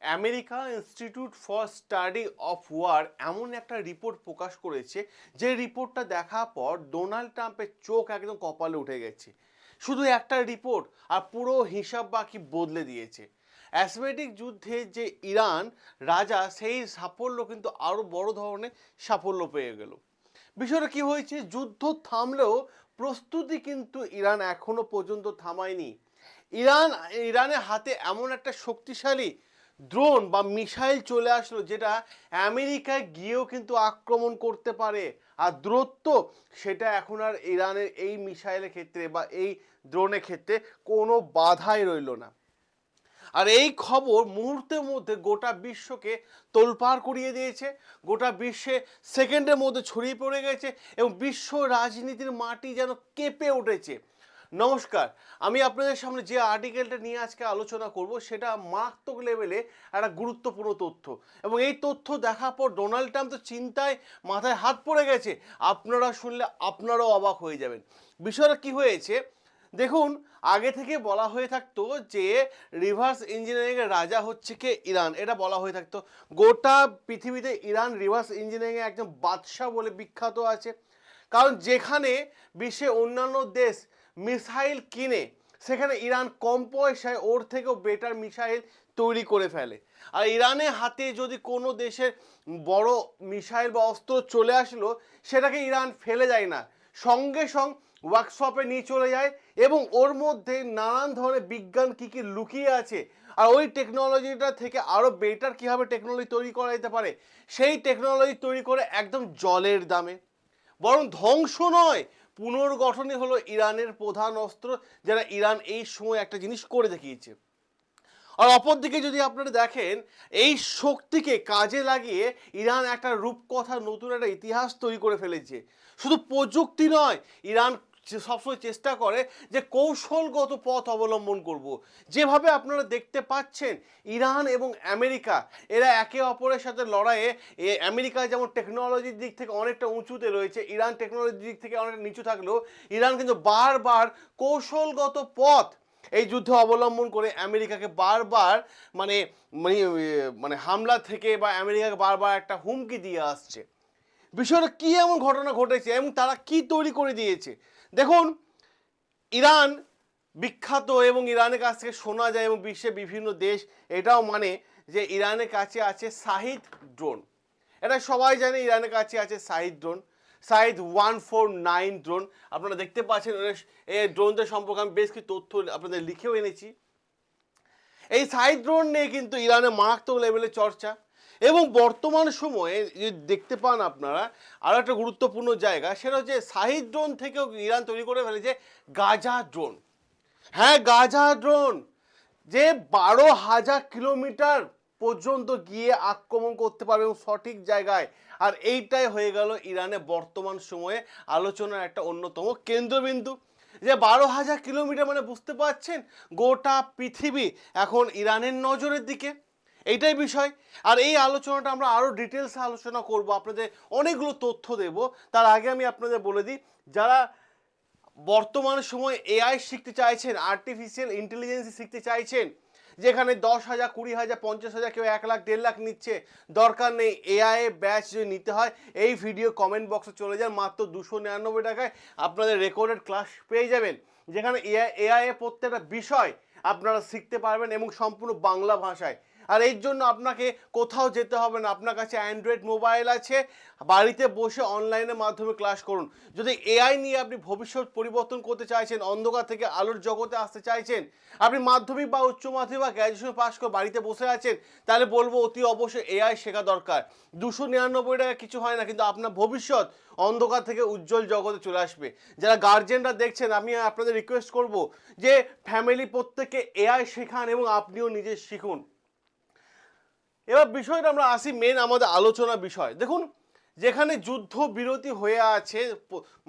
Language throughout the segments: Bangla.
America institute for study of war এমন একটা রিপোর্ট প্রকাশ করেছে, যে রিপোর্টটা দেখার পর ডোনাল্ড ট্রাম্পের চোখ একদম কপালে উঠে গেছে। শুধু একটা রিপোর্ট আর পুরো হিসাব বাকি বদলে দিয়েছে। অ্যাসমেটিক যুদ্ধে যে ইরান রাজা, সেই সাফল্য কিন্তু আরও বড় ধরনের সাফল্য পেয়ে গেল। বিষয়টা কি হয়েছে, যুদ্ধ থামলেও প্রস্তুতি কিন্তু ইরান এখনো পর্যন্ত থামায়নি। ইরানের হাতে এমন একটা শক্তিশালী ড্রোন বা মিসাইল চলে আসলো, যেটা আমেরিকায় গিয়েও কিন্তু আক্রমণ করতে পারে। আর দূরত্ব, সেটা এখন আর ইরানের এই মিসাইলের ক্ষেত্রে বা এই ড্রোনের ক্ষেত্রে কোনো বাধাই রইল না। আর এই খবর মুহূর্তের মধ্যে গোটা বিশ্বকে তোলপাড় করিয়ে দিয়েছে। গোটা বিশ্বে সেকেন্ডের মধ্যে ছড়িয়ে পড়ে গেছে এবং বিশ্ব রাজনীতির মাটি যেন কেঁপে উঠেছে। নমস্কার, আমি আপনাদের সামনে যে আর্টিকেলটা নিয়ে আজকে আলোচনা করব, সেটা মারাত্মক লেভেলে একটা গুরুত্বপূর্ণ তথ্য। এবং এই তথ্য দেখার পর ডোনাল্ড ট্রাম্প তো চিন্তায় মাথায় হাত পড়ে গেছে। আপনারা শুনলে আপনারাও অবাক হয়ে যাবেন। বিষয়টা কি হয়েছে দেখুন। আগে থেকে বলা হয়ে থাকতো যে রিভার্স ইঞ্জিনিয়ারিং এর রাজা হচ্ছে কে, ইরান। এটা বলা হয়ে থাকতো। গোটা পৃথিবীতে ইরান রিভার্স ইঞ্জিনিয়ারিং এর একজন বাদশাহ বলে বিখ্যাত আছে। কারণ যেখানে বিশ্বে অন্যান্য দেশ মিসাইল কিনে, সেখানে ইরান কম পয়সায় ওর থেকেও বেটার মিসাইল তৈরি করে ফেলে। আর ইরানের হাতে যদি কোনো দেশের বড় মিসাইল বা অস্ত্র চলে আসলো, সেটাকে ইরান ফেলে যায় না, সঙ্গে সঙ্গে ওয়ার্কশপে নিয়ে চলে যায় এবং ওর মধ্যে নানান ধরনের বিজ্ঞান কী কী লুকিয়ে আছে, আর ওই টেকনোলজিটা থেকে আরও বেটার কীভাবে টেকনোলজি তৈরি করা যেতে পারে, সেই টেকনোলজি তৈরি করে একদম জলের দামে। বরং ধ্বংস নয়, পুনর্গঠনই হলো ইরানের প্রধান অস্ত্র, যারা ইরান এই সময় একটা জিনিস করে দেখিয়েছে। আর অপরদিকে যদি আপনারা দেখেন, এই শক্তিকে কাজে লাগিয়ে ইরান একটা রূপকথা, নতুন একটা ইতিহাস তৈরি করে ফেলেছে। শুধু প্রযুক্তি নয়, ইরান সবসময় চেষ্টা করে যে কৌশলগত পথ অবলম্বন করব। যেভাবে আপনারা দেখতে পাচ্ছেন, ইরান এবং আমেরিকা এরা একে অপরের সাথে লড়াইয়ে, আমেরিকা যেমন টেকনোলজির দিক থেকে অনেকটা উঁচুতে রয়েছে, ইরান টেকনোলজির দিক থেকে অনেকটা নিচু থাকলেও ইরান কিন্তু বারবার কৌশলগত পথ এই যুদ্ধে অবলম্বন করে আমেরিকাকে বারবার মানে মানে মানে হামলা থেকে বা আমেরিকাকে বারবার একটা হুমকি দিয়ে আসছে। বিষয়টা কি এমন ঘটনা ঘটেছে এবং তারা কি তৈরি করে দিয়েছে দেখুন। ইরান বিখ্যাত এবং ইরানের কাছ থেকে শোনা যায় এবং বিশ্বের বিভিন্ন দেশ এটাও মানে যে ইরানের কাছে আছে শাহিদ ড্রোন। এটা সবাই জানে, ইরানের কাছে আছে শাহিদ ড্রোন, শাহিদ 149 ড্রোন। আপনারা দেখতে পাচ্ছেন এই ড্রোনদের সম্পর্কে আমি বেশ কিছু তথ্য আপনাদের লিখেও এনেছি। এই শাহিদ ড্রোন নিয়ে কিন্তু ইরানের মারাত্মক লেভেলে চর্চা। এবং বর্তমান সময়ে দেখতে পান আপনারা আরও একটা গুরুত্বপূর্ণ জায়গা, সেটা হচ্ছে শাহিদ ড্রোন থেকেও ইরান তৈরি করে ফেলেছে গাজা ড্রোন। হ্যাঁ, গাজা ড্রোন, যে 12,000 কিলোমিটার পর্যন্ত গিয়ে আক্রমণ করতে পারবে এবং সঠিক জায়গায়। আর এইটাই হয়ে গেল ইরানের বর্তমান সময়ে আলোচনার একটা অন্যতম কেন্দ্রবিন্দু। যে 12,000 কিলোমিটার মানে বুঝতে পারছেন, গোটা পৃথিবী এখন ইরানের নজরের দিকে। এইটাই বিষয়। আর এই আলোচনাটা আমরা আরও ডিটেলসে আলোচনা করব, আপনাদের অনেকগুলো তথ্য দেব। তার আগে আমি আপনাদের বলে দিই, যারা বর্তমান সময় এআই শিখতে চাইছেন, আর্টিফিশিয়াল ইন্টেলিজেন্স শিখতে চাইছেন, যেখানে 10,000, 20,000, 50,000, কেউ 1 লাখ, 1.5 লাখ নিচ্ছে, দরকার নেই। এআই ব্যাচ যদি নিতে হয়, এই ভিডিও কমেন্ট বক্সে চলে যান, মাত্র 299 টাকায় আপনাদের রেকর্ডেড ক্লাস পেয়ে যাবেন, যেখানে এআই এর প্রত্যেকটা বিষয় আপনারা শিখতে পারবেন এবং সম্পূর্ণ বাংলা ভাষায়। আর এর জন্য আপনাকে কোথাও যেতে হবে না, আপনার কাছে অ্যান্ড্রয়েড মোবাইল আছে, বাড়িতে বসে অনলাইনের মাধ্যমে ক্লাস করুন। যদি এআই নিয়ে আপনি ভবিষ্যৎ পরিবর্তন করতে চাইছেন, অন্ধকার থেকে আলোর জগতে আসতে চাইছেন, আপনি মাধ্যমিক বা উচ্চ মাধ্যমিক বা গ্র্যাজুয়েশন পাস করে বাড়িতে বসে আছেন, তাহলে বলবো অতি অবশ্যই এআই শেখা দরকার। 299 টাকা কিছু হয় না, কিন্তু আপনার ভবিষ্যৎ অন্ধকার থেকে উজ্জ্বল জগতে চলে আসবে। যারা গার্জেনরা দেখছেন, আমি আপনাদের রিকোয়েস্ট করব যে ফ্যামিলি প্রত্যেককে এআই শেখান এবং আপনিও নিজে শিখুন। এবার বিষয়টা আমরা আসি মেন আমাদের আলোচনা বিষয়। দেখুন, যেখানে যুদ্ধ বিরতি হয়ে আছে,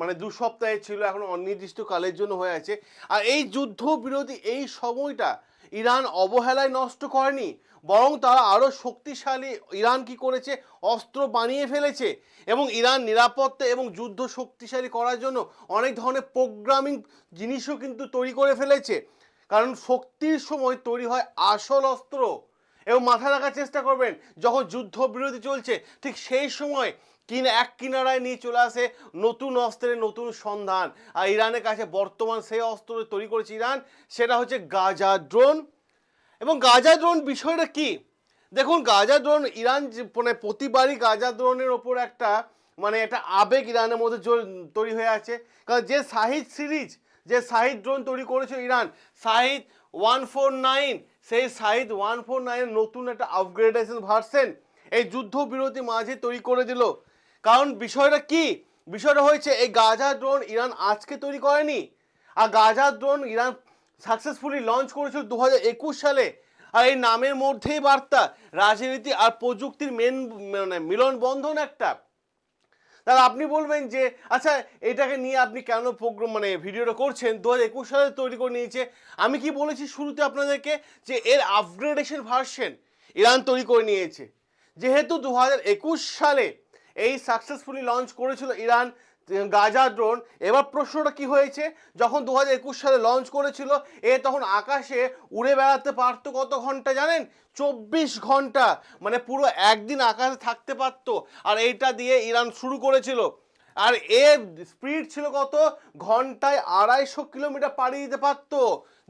মানে 2 সপ্তাহে ছিল, এখন অনির্দিষ্টকালের জন্য হয়ে আছে। আর এই যুদ্ধ বিরতি, এই সময়টা ইরান অবহেলায় নষ্ট করেনি, বরং তারা আরও শক্তিশালী। ইরান কি করেছে, অস্ত্র বানিয়ে ফেলেছে এবং ইরান নিরাপত্তা এবং যুদ্ধ শক্তিশালী করার জন্য অনেক ধরনের প্রোগ্রামিং জিনিসও কিন্তু তৈরি করে ফেলেছে। কারণ শক্তির সময় তৈরি হয় আসল অস্ত্র। এবং মাথায় রাখার চেষ্টা করবেন যখন যুদ্ধবিরতি চলছে ঠিক সেই সময় এক কিনারায় নিয়ে চলে আসে নতুন অস্ত্রের নতুন সন্ধান। আর ইরানের কাছে বর্তমান সেই অস্ত্র তৈরি করেছে ইরান, সেটা হচ্ছে গাজা ড্রোন। এবং গাজা ড্রোন বিষয়টা কি, দেখুন গাজা ড্রোন ইরান মানে প্রতিবারই গাজা ড্রোনের ওপর একটা একটা আবেগ ইরানের মধ্যে তৈরি হয়ে আছে। কারণ যে শাহিদ সিরিজ, যে শাহিদ ড্রোন তৈরি করেছে ইরান, শাহিদ 149, সেই শাহিদ 149 নতুন একটা আপগ্রেডেশন ভার্সন এই যুদ্ধবিরতি মাঝে তৈরি করে দিল। কারণ বিষয়টা কি, বিষয়টা হয়েছে এই গাজা ড্রোন ইরান আজকে তৈরি করেনি। আর Gaza drone Iran successfully launch করেছিল 2021 সালে। আর এই নামের মধ্যেই বার্তা রাজনীতি আর প্রযুক্তির মিলন বন্ধন একটা। তাহলে আপনি বলবেন যে আচ্ছা এটাকে নিয়ে আপনি কেন প্রোগ্রাম ভিডিওটা করছেন, 2021 সালে তৈরি করে নিয়েছে। আমি কি বলেছি শুরুতে আপনাদেরকে যে এর আপগ্রেডেশন ভার্সন ইরান তৈরি করে নিয়েছে। যেহেতু 2021 সালে এই সাকসেসফুলি লঞ্চ করেছিল ইরান গাজা ড্রোন, এবার প্রশ্নটা কি হয়েছে, যখন 2021 সালে লঞ্চ করেছিল তখন আকাশে উড়ে বেড়াতে পারতো কত ঘন্টা জানেন? 24 ঘন্টা, পুরো একদিন আকাশে থাকতে পারতো। আর এইটা দিয়ে ইরান শুরু করেছিল। আর এর স্পিড ছিল কত, ঘন্টায় 250 কিলোমিটার পাড়ি দিতে পারতো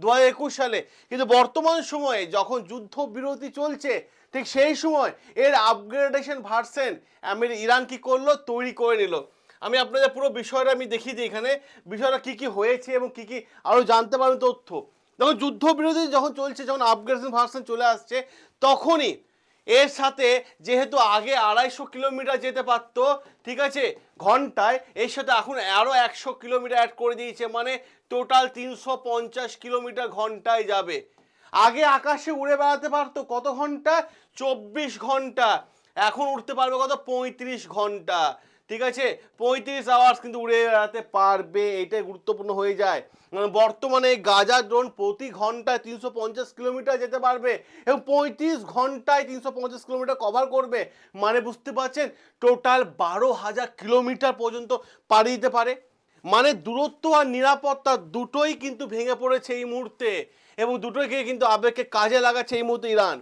2021 সালে। কিন্তু বর্তমান সময়ে যখন যুদ্ধবিরতি চলছে ঠিক সেই সময় এর আপগ্রেডেশন ভার্সন ইরান কি করলো, তৈরি করে নিল। আমি আপনাদের পুরো বিষয়টা আমি দেখিয়ে দিই এখানে, বিষয়টা কি কি হয়েছে এবং কি কি আরও জানতে পারবেন তথ্য। যখন যুদ্ধবিরতি যখন চলছে, যখন আপগ্রেডেশন ভার্সন চলে আসছে, তখনই এর সাথে যেহেতু আগে 250 কিলোমিটার যেতে পারতো, ঠিক আছে, ঘন্টায়, এর সাথে এখন আরও 100 কিলোমিটার অ্যাড করে দিয়েছে, টোটাল 350 কিলোমিটার ঘন্টায় যাবে। আগে আকাশে উড়ে বেড়াতে পারতো কত ঘন্টা, 24 ঘন্টা, এখন উঠতে পারবে কত, 35 ঘন্টা। ঠিক আছে, 35 আওয়ার্স কিন্তু উড়ে বেড়াতে পারবে, এটাই গুরুত্বপূর্ণ হয়ে যায়। বর্তমানে গাজা ড্রোন প্রতি ঘন্টায় 350 কিলোমিটার যেতে পারবে এবং 35 ঘন্টায় 350 কিলোমিটার কভার করবে। বুঝতে পারছেন, টোটাল 12,000 কিলোমিটার পর্যন্ত পাড়ি দিতে পারে। দূরত্ব আর নিরাপত্তা দুটোই কিন্তু ভেঙে পড়েছে এই মুহূর্তে এবং দুটোইকে কিন্তু আবেগকে কাজে লাগাচ্ছে এই মুহূর্তে ইরান।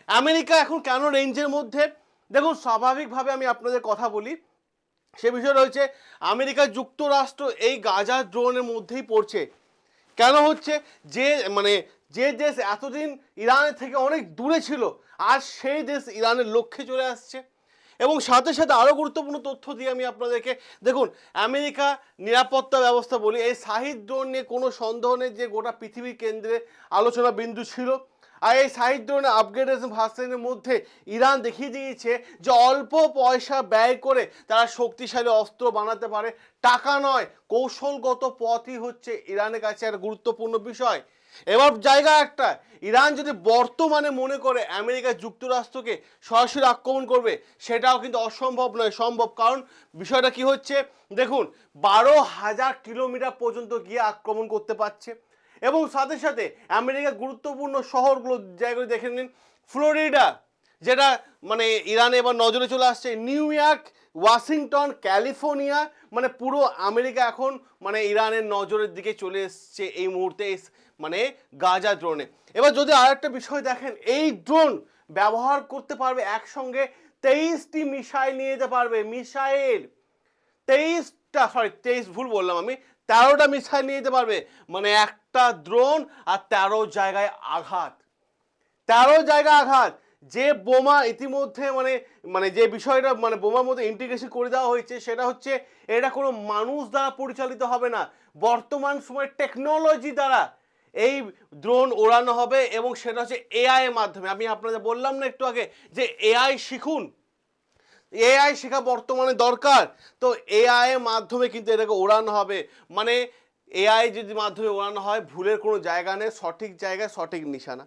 আমেরিকা এখন কেন রেঞ্জের মধ্যে, দেখুন স্বাভাবিকভাবে আমি আপনাদের কথা বলি, সে বিষয় রয়েছে আমেরিকা যুক্তরাষ্ট্র এই গাজা ড্রোনের মধ্যেই পড়ছে। কেন হচ্ছে, যে যে দেশ এতদিন ইরানের থেকে অনেক দূরে ছিল আজ সেই দেশ ইরানের লক্ষ্যে চলে আসছে। এবং সাথে সাথে আরও গুরুত্বপূর্ণ তথ্য দিয়ে আমি আপনাদেরকে, দেখুন আমেরিকা নিরাপত্তা ব্যবস্থা বলি, এই শাহিদ ড্রোন নিয়ে কোনো সন্দেহ নেই যে গোটা পৃথিবীর কেন্দ্রে আলোচনা বিন্দু ছিল। আর এই শাহিদ ড্রোনের আপগ্রেডেশন ভার্সনের মধ্যে ইরান দেখিয়ে দিয়েছে যে অল্প পয়সা ব্যয় করে তারা শক্তিশালী অস্ত্র বানাতে পারে। টাকা নয়, কৌশলগত পথই হচ্ছে ইরানের কাছে একটা গুরুত্বপূর্ণ বিষয়। এবার জায়গা একটা, ইরান যদি বর্তমানে মনে করে আমেরিকা যুক্তরাষ্ট্রকে সরাসরি আক্রমণ করবে, সেটাও কিন্তু অসম্ভব নয়, সম্ভব। কারণ বিষয়টা কি হচ্ছে, দেখুন 12,000 কিলোমিটার পর্যন্ত গিয়ে আক্রমণ করতে পারছে। এবং সাথে সাথে আমেরিকার গুরুত্বপূর্ণ শহরগুলো জায়গাগুলো দেখে নিন, ফ্লোরিডা যেটা ইরানে এবার নজরে চলে আসছে, নিউ ইয়র্ক, ওয়াশিংটন, ক্যালিফোর্নিয়া, পুরো আমেরিকা এখন ইরানের নজরের দিকে চলে এসছে এই মুহূর্তে গাজা ড্রোনে। এবার যদি আরেকটা বিষয় দেখেন, এই ড্রোন ব্যবহার করতে পারবে একসঙ্গে 23টি মিসাইল নিয়ে যেতে পারবে, মিসাইল 23 ভুল বললাম আমি, 13টা মিসাইল নিয়ে যেতে পারবে। একটা ড্রোন আর 13 জায়গায় আঘাত, 13 জায়গায় আঘাত। যে বোমা ইতিমধ্যে যে বিষয়টা বোমার মধ্যে ইন্টিগ্রেশন করে দেওয়া হয়েছে, সেটা হচ্ছে এটা কোনো মানুষ দ্বারা পরিচালিত হবে না, বর্তমান সময় টেকনোলজি দ্বারা এই ড্রোন ওড়ানো হবে এবং সেটা হচ্ছে এআই এর মাধ্যমে। আমি আপনাদের বললাম না একটু আগে যে এআই শিখুন, এআই শেখা বর্তমানে দরকার। তো এআই এর মাধ্যমে কিন্তু এটাকে ওড়ানো হবে। এআই যদি মাধ্যমে ওড়ানো হয়, ভুলের কোনো জায়গা নেই, সঠিক জায়গায় সঠিক নিশানা,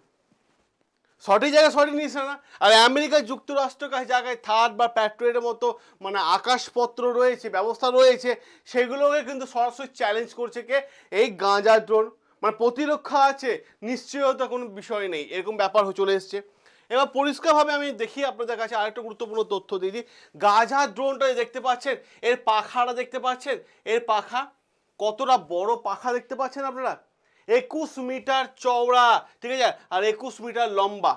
সঠিক জায়গায় সঠিক নিশানা। আর আমেরিকা যুক্তরাষ্ট্রের কাছে জায়গায় থার্ড বা প্যাট্রিয়টের মতো আকাশপত্র রয়েছে, ব্যবস্থা রয়েছে, সেগুলোকে কিন্তু সরাসরি চ্যালেঞ্জ করছে কে, এই গাঁজা ড্রোন। প্রতিরক্ষা আছে, নিশ্চয়তা কোনো বিষয় নেই, এরকম ব্যাপার চলে এসছে। এবার পরিষ্কারভাবে আমি দেখি আপনাদের কাছে আরেকটা গুরুত্বপূর্ণ তথ্য দিয়ে দিই। গাজা ড্রোনটা দেখতে পাচ্ছেন, এর পাখাটা দেখতে পাচ্ছেন, এর পাখা কতটা বড় পাখা দেখতে পাচ্ছেন আপনারা, 21 মিটার চওড়া, ঠিক আছে, আর 21 মিটার লম্বা।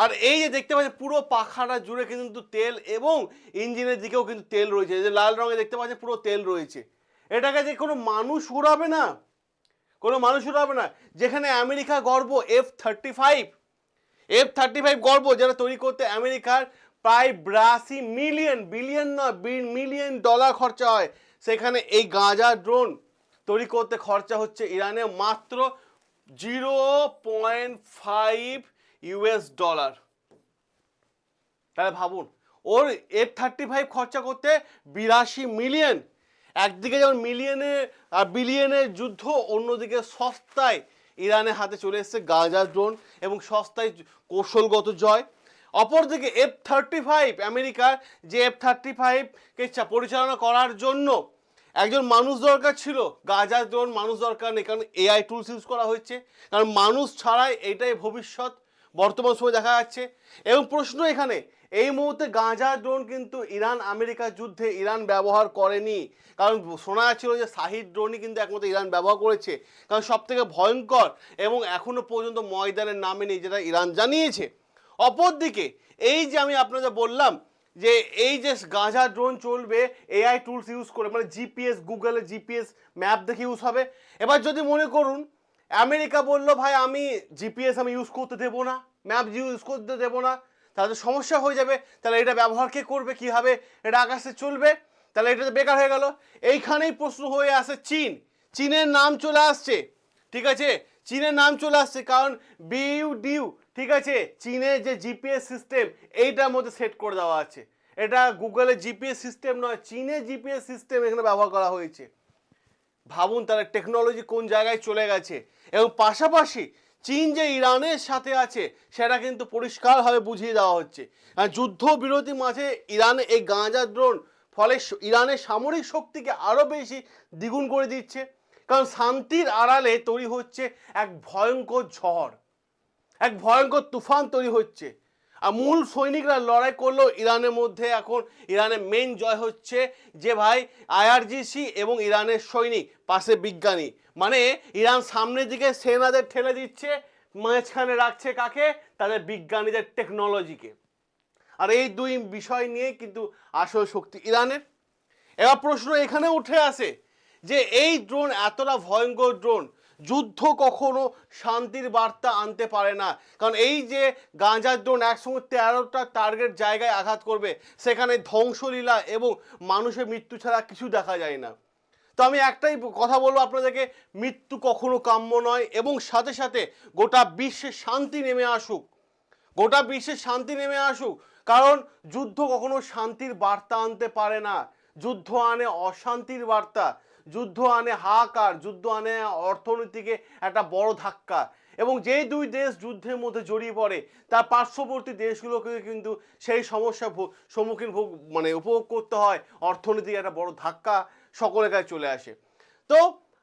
আর এই যে দেখতে পাচ্ছেন পুরো পাখাটা জুড়ে কিন্তু তেল এবং ইঞ্জিনের দিকেও কিন্তু তেল রয়েছে, যে লাল রঙে দেখতে পাচ্ছেন পুরো তেল রয়েছে। এটাকে যে কোনো মানুষ উড়াবে না, কোনো মানুষ উড়াবে না। যেখানে আমেরিকা গর্ব F-35 গর্ব, যেটা তৈরি করতে আমেরিকার প্রায় 82 মিলিয়ন ডলার খরচা হয়, সেখানে এই গাঁজা ড্রোন তৈরি করতে খরচা হচ্ছে ইরানে মাত্র $0.5। তাহলে ভাবুন, ওর F-35 খরচা করতে 82 মিলিয়ন। একদিকে যেমন মিলিয়নে বিলিয়নের যুদ্ধ, অন্যদিকে সস্তায় ইরানের হাতে চলে এসেছে গাঁজা ড্রোন এবং সস্তায় কৌশলগত জয়। অপরদিকে F-35, আমেরিকার যে F-35কে পরিচালনা করার জন্য একজন মানুষ দরকার ছিল, গাঁজা ড্রোন মানুষ দরকার নেই, কারণ AI টুলস ইউজ করা হচ্ছে, কারণ মানুষ ছাড়াই এটাই ভবিষ্যৎ বর্তমান সময় দেখা যাচ্ছে। এবং প্রশ্ন এখানে, এই মুহূর্তে গাঁজা ড্রোন কিন্তু ইরান আমেরিকা যুদ্ধে ইরান ব্যবহার করেনি, কারণ শোনা যাচ্ছিল যে শাহিদ ড্রোনই কিন্তু একমাত্র ইরান ব্যবহার করেছে, কারণ সব থেকে ভয়ঙ্কর এবং এখনো পর্যন্ত ময়দানের নামে নেই, যেটা ইরান জানিয়েছে। অপরদিকে এই যে আমি আপনাদের বললাম যে এই যে গাঁজা ড্রোন চলবে AI টুলস ইউজ করে, মানে জিপিএস, গুগলের জিপিএস ম্যাপ দেখে ইউজ হবে। এবার যদি মনে করুন আমেরিকা বললো ভাই আমি জিপিএস আমি ইউজ করতে দেবো না, ম্যাপ ইউজ করতে দেবো না, তাহলে সমস্যা হয়ে যাবে। তাহলে এটা ব্যবহার কে করবে, কীভাবে এটা আকাশে চলবে, তাহলে এটা বেকার হয়ে গেল। এইখানেই প্রশ্ন হয়ে আসে চীনের নাম চলে আসছে, ঠিক আছে, চীনের নাম চলে আসছে, কারণ ডিউ, ঠিক আছে, চীনের যে জিপিএস সিস্টেম এইটার মধ্যে সেট করে দেওয়া আছে। এটা গুগলের জিপিএস সিস্টেম নয়, চীনের জিপিএস সিস্টেম এখানে ব্যবহার করা হয়েছে। ভাবুন তাহলে টেকনোলজি কোন জায়গায় চলে গেছে। এবং পাশাপাশি চীন যে ইরানের সাথে আছে সেটা কিন্তু পরিষ্কারভাবে বুঝিয়ে দেওয়া হচ্ছে। যুদ্ধবিরতি মাঝে ইরানে এই গাঁজা ড্রোন ফলে ইরানের সামরিক শক্তিকে আরও বেশি দ্বিগুণ করে দিচ্ছে, কারণ শান্তির আড়ালে তৈরি হচ্ছে এক ভয়ঙ্কর ঝড়, এক ভয়ঙ্কর তুফান তৈরি হচ্ছে। আর মূল সৈনিকরা লড়াই করলেও ইরানের মধ্যে এখন ইরানের মেন জয় হচ্ছে যে ভাই IRGC এবং ইরানের সৈনিক, পাশে বিজ্ঞানী, মানে ইরান সামনের দিকে সেনাদের ঠেলে দিচ্ছে, মাঝখানে রাখছে কাকে, তাদের বিজ্ঞানীদের, টেকনোলজিকে। আর এই দুই বিষয় নিয়ে কিন্তু আসল শক্তি ইরানের। এবার প্রশ্ন এখানে উঠে আসে যে এই ড্রোন এতটা ভয়ঙ্কর ড্রোন, যুদ্ধ কখনো শান্তির বার্তা আনতে পারে না, কারণ এই যে গাঁজা ড্রোন একসঙ্গে 13টা টার্গেট জায়গায় আঘাত করবে, সেখানে ধ্বংসলীলা এবং মানুষের মৃত্যু ছাড়া কিছু দেখা যায় না। তো আমি একটাই কথা বলবো আপনাদেরকে, মৃত্যু কখনো কাম্য নয়, এবং সাথে সাথে গোটা বিশ্বে শান্তি নেমে আসুক, গোটা বিশ্বে শান্তি নেমে আসুক, কারণ যুদ্ধ কখনো শান্তির বার্তা আনতে পারে না, যুদ্ধ আনে অশান্তির বার্তা, যুদ্ধ আনে হাহাকার, যুদ্ধ আনে অর্থনীতিকে একটা বড় ধাক্কা। এবং যেই দুই দেশ যুদ্ধের মধ্যে জড়িয়ে পড়ে তার পার্শ্ববর্তী দেশগুলোকে কিন্তু সেই সমস্যা সম্মুখীন মানে উপভোগ করতে হয়, অর্থনীতিক একটা বড় ধাক্কা সকলের কাছে চলে আসে। তো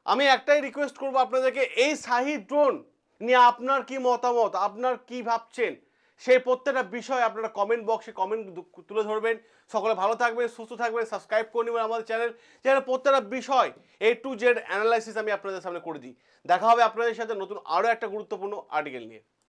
আমি একটাই রিকোয়েস্ট করবো আপনাদেরকে, এই শাহিদ ড্রোন নিয়ে আপনার কি মতামত, আপনার কি ভাবছেন, সেই প্রত্যেকটা বিষয় আপনারা কমেন্ট বক্সে কমেন্ট তুলে ধরবেন। সকলে ভালো থাকবেন, সুস্থ থাকবেন, সাবস্ক্রাইব করে নেবেন আমাদের চ্যানেল প্রত্যেকটা বিষয় A to Z অ্যানালাইসিস আমি আপনাদের সামনে করে দিই। দেখা হবে আপনাদের সাথে নতুন আরও একটা গুরুত্বপূর্ণ আর্টিকেল নিয়ে।